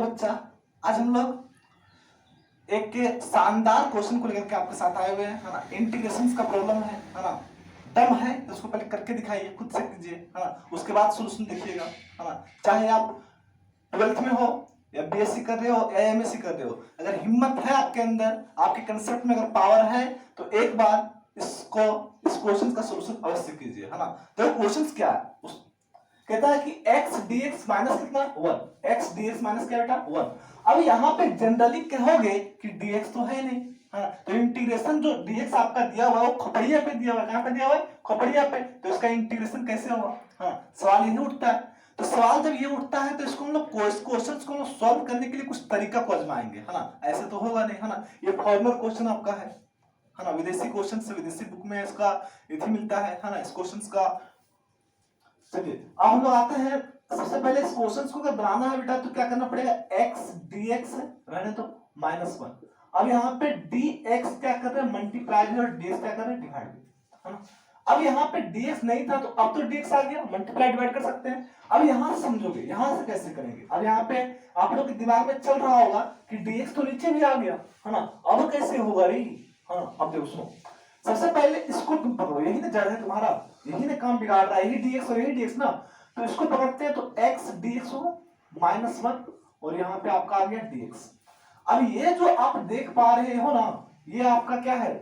बच्चा, आज हम लोग एक शानदार क्वेश्चन को लेकर के आपके साथ आए हुए हैं, है ना। इंटीग्रेशन का प्रॉब्लम है ना। दम है तो उसको पहले करके दिखाइए, खुद से कीजिए, है ना। उसके बाद सोल्यूशन देखिएगा, है ना। चाहे आप 12th में हो या बीएससी कर रहे हो या एमएससी कर रहे हो, अगर हिम्मत है आपके अंदर, आपके कंसेप्ट में अगर पावर है, तो एक बार इस क्वेश्चन का सोल्यूशन अवश्य कीजिए, है ना। तो क्वेश्चन क्या है, कहता है कि x dx माइनस कितना 1, x dx माइनस क्या बेटा 1। अब यहाँ पे जनरली कहोगे कि dx तो है नहीं, हाँ, तो इंटीग्रेशन जो dx आपका दिया हुआ है वो खोपड़िया पे दिया हुआ है। कहाँ पे दिया हुआ है? खोपड़िया पे। तो इसका इंटीग्रेशन कैसे होगा? हाँ, सवाल यही उठता है। तो सवाल जब ये उठता है तो इसको हम लोग क्वेश्चन को सॉल्व करने के लिए कुछ तरीका को आजमाएंगे, है ना। ऐसे तो होगा नहीं, है ना। ये फॉर्मल क्वेश्चन आपका है ना। विदेशी क्वेश्चन से विदेशी बुक में इसका इति मिलता है ना, इस क्वेश्चन का। चलिए अब हम लोग आते हैं, सबसे पहले इस क्वेश्चन को अगर बनाना है बेटा तो क्या करना पड़ेगा, x dx रहने तो -1। अब यहाँ पे dx क्या कर रहे हैं, मल्टीप्लाई और dx क्या कर रहे हैं, डिवाइड, है ना। अब यहाँ पे dx नहीं था तो अब तो dx आ गया, मल्टीप्लाई डिवाइड कर सकते हैं। अब यहाँ से समझोगे, यहाँ से कैसे करेंगे। अब यहाँ पे आप लोग के दिमाग में चल रहा होगा कि dx तो नीचे भी आ गया, है ना, अब कैसे होगा रे, हाँ। अब देखो सुनो, सबसे पहले इसको तुम पकड़ो, यही ना जड़ है तुम्हारा, यही ना काम बिगाड़ रहा है, यही dx और यही dx ना। तो इसको पकड़ते हैं तो x dx होगा -1 और यहाँ पे आपका आ गया dx। अब ये जो आप देख पा रहे हो ना, ये आपका क्या है,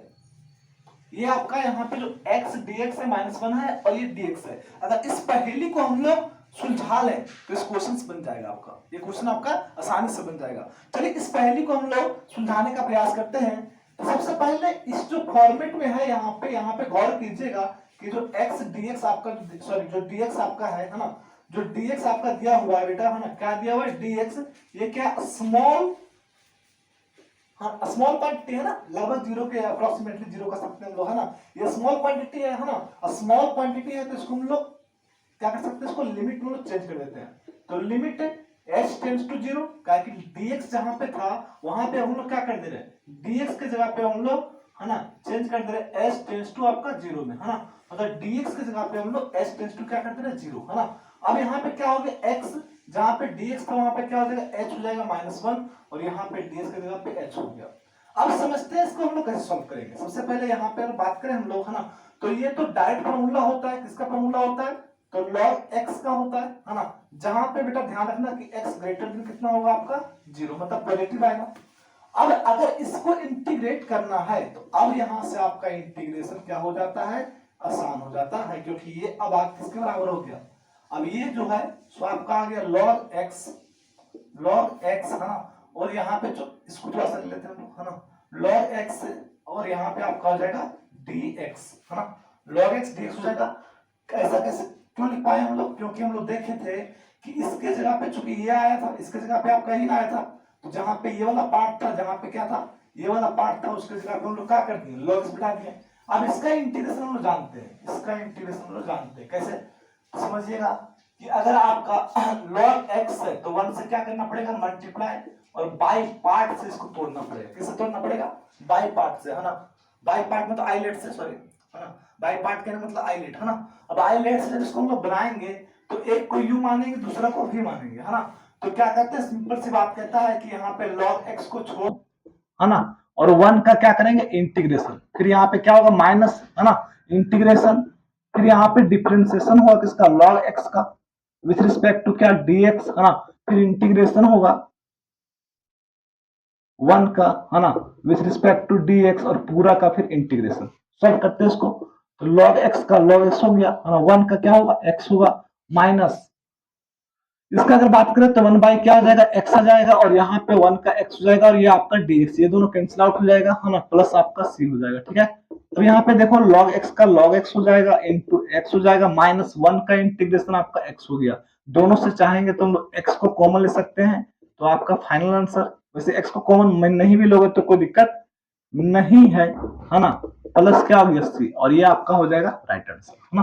ये आपका यहाँ पे जो x dx है -1 है और ये dx है। अगर इस पहेली को हम लोग सुलझा लें तो इस क्वेश्चन बन जाएगा आपका, ये क्वेश्चन आपका आसानी से बन जाएगा। चलिए इस पहेली को हम लोग सुलझाने का प्रयास करते हैं। तो सबसे पहले इस जो फॉर्मेट में है यहाँ पे गौर कीजिएगा कि जो x dx आपका, सॉरी जो dx आपका है ना, जो dx आपका दिया हुआ है बेटा, है ना, क्या दिया हुआ है dx, ये क्या स्मॉल, हाँ स्मॉल क्वांटिटी है ना, लगभग जीरो के अप्रोक्सीमेटली जीरो का सकते हैं हम लोग, है ना। ये स्मॉल क्वांटिटी है ना, स्मॉल क्वांटिटी है तो इसको हम लोग क्या कर सकते हैं, इसको लिमिट में चेंज कर देते हैं। तो लिमिट h टेंड्स टू 0, कि dx जहां पे था वहां पे हम लोग क्या कर दे रहे हैं, dx के जगह पे हम लोग, है ना, चेंज कर दे रहे हैं h टेंड्स टू आपका 0 में, है ना। मतलब dx के जगह पे हम लोग h टेंड्स टू क्या कर दे रहे हैं 0, है ना। अब यहाँ पे क्या हो गया, x जहां पे dx था वहां पे क्या हो जाएगा, h हो जाएगा -1 और यहाँ पे dx के जगह पे h हो गया। अब समझते हैं इसको हम लोग कैसे सॉल्व करेंगे। सबसे पहले यहाँ पे अगर बात करें हम लोग, है ना, तो ये तो डायरेक्ट फॉर्मूला होता है, किसका फॉर्मूला होता है, तो log x का होता है ना। जहां पे बेटा ध्यान रखना कि x ग्रेटर देन कितना होगा आपका 0, मतलब पॉजिटिव आएगा। अब अगर इसको इंटीग्रेट करना है तो अब यहां से आपका इंटीग्रेशन क्या हो जाता है, आसान हो जाता है, क्योंकि ये अब आप किसके बराबर हो गया, अब ये जो है सो आपका आ गया log x, है ना। और यहाँ पे जो इसको थोड़ा सा ले लेते हैं हम लोग, है ना, log x और यहाँ पे आपका हो जाएगा dx, है ना, log x dx हो जाएगा। ऐसा कैसे क्यों लिख पाए हम लोग, क्योंकि हम लोग देखे थे कि इसके जगह पे चूंकि ये आया था, इसके जगह पे आपका ही ना आया था, तो जहां पे ये वाला पार्ट था, जहां पे क्या था, ये वाला पार्ट था, उसके जगह पे हम लोग क्या कर दिए, log x बिठा दिए। अब इसका इंटीग्रेशन हम लोग जानते हैं, इसका इंटीग्रेशन हम लोग जानते हैं कैसे, समझिएगा कि अगर आपका log x है तो 1 से क्या करना पड़ेगा, मल्टीप्लाई, और बाई पार्ट से इसको तोड़ना पड़ेगा। किससे तोड़ना पड़ेगा, बाई पार्ट से, है ना। बाई पार्ट में तो आईलेट से, सॉरी, है ना, बाई पार्ट कहने मतलब आईलेट, है ना। अब आईलेट से जब इसको हम लोग बनाएंगे तो एक को यू मानेंगे, दूसरा को भी मानेंगे, है ना। तो क्या करते हैं, सिंपल सी बात कहता है कि यहाँ पे log x को छोड़, है ना, और 1 का क्या करेंगे, इंटीग्रेशन, फिर यहाँ पे क्या होगा माइनस, है ना, इंटीग्रेशन, फिर यहाँ पे डिफरेंशिएशन होगा किसका, log x का, विथ रिस्पेक्ट टू क्या, dx, है ना, फिर इंटीग्रेशन होगा 1 का, है ना, विथ रिस्पेक्ट टू dx और पूरा का फिर इंटीग्रेशन। सॉल्व करते हैं इसको, तो log x का log x हो गया, है ना, 1 का क्या होगा, x होगा, माइनस इसका अगर बात करें तो 1 बाई क्या हो जाएगा, x आ जाएगा, और यहाँ पे 1 का x हो जाएगा और ये आपका dx, ये दोनों कैंसिल आउट हो जाएगा, है ना, प्लस आपका c हो जाएगा, ठीक है। तो यहाँ पे देखो log x का log x हो जाएगा इनटू x हो जाएगा, -1 का इंटीग्रेशन आपका x हो गया। दोनों से चाहेंगे तो हम लोग x को कॉमन ले सकते हैं, तो आपका फाइनल आंसर, वैसे x को कॉमन नहीं भी लोगे तो कोई दिक्कत नहीं है ना, प्लस क्या हो गया c, और ये आपका हो जाएगा राइट आंसर, है ना।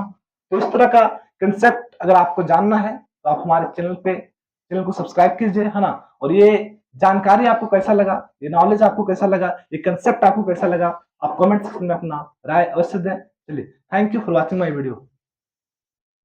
तो इस तरह का कंसेप्ट अगर आपको जानना है तो आप हमारे चैनल को सब्सक्राइब कीजिए, है ना। और ये जानकारी आपको कैसा लगा, ये नॉलेज आपको कैसा लगा, ये कंसेप्ट आपको कैसा लगा, आप कमेंट सेक्शन में अपना राय अवश्य दें। चलिए, thank you for watching my video.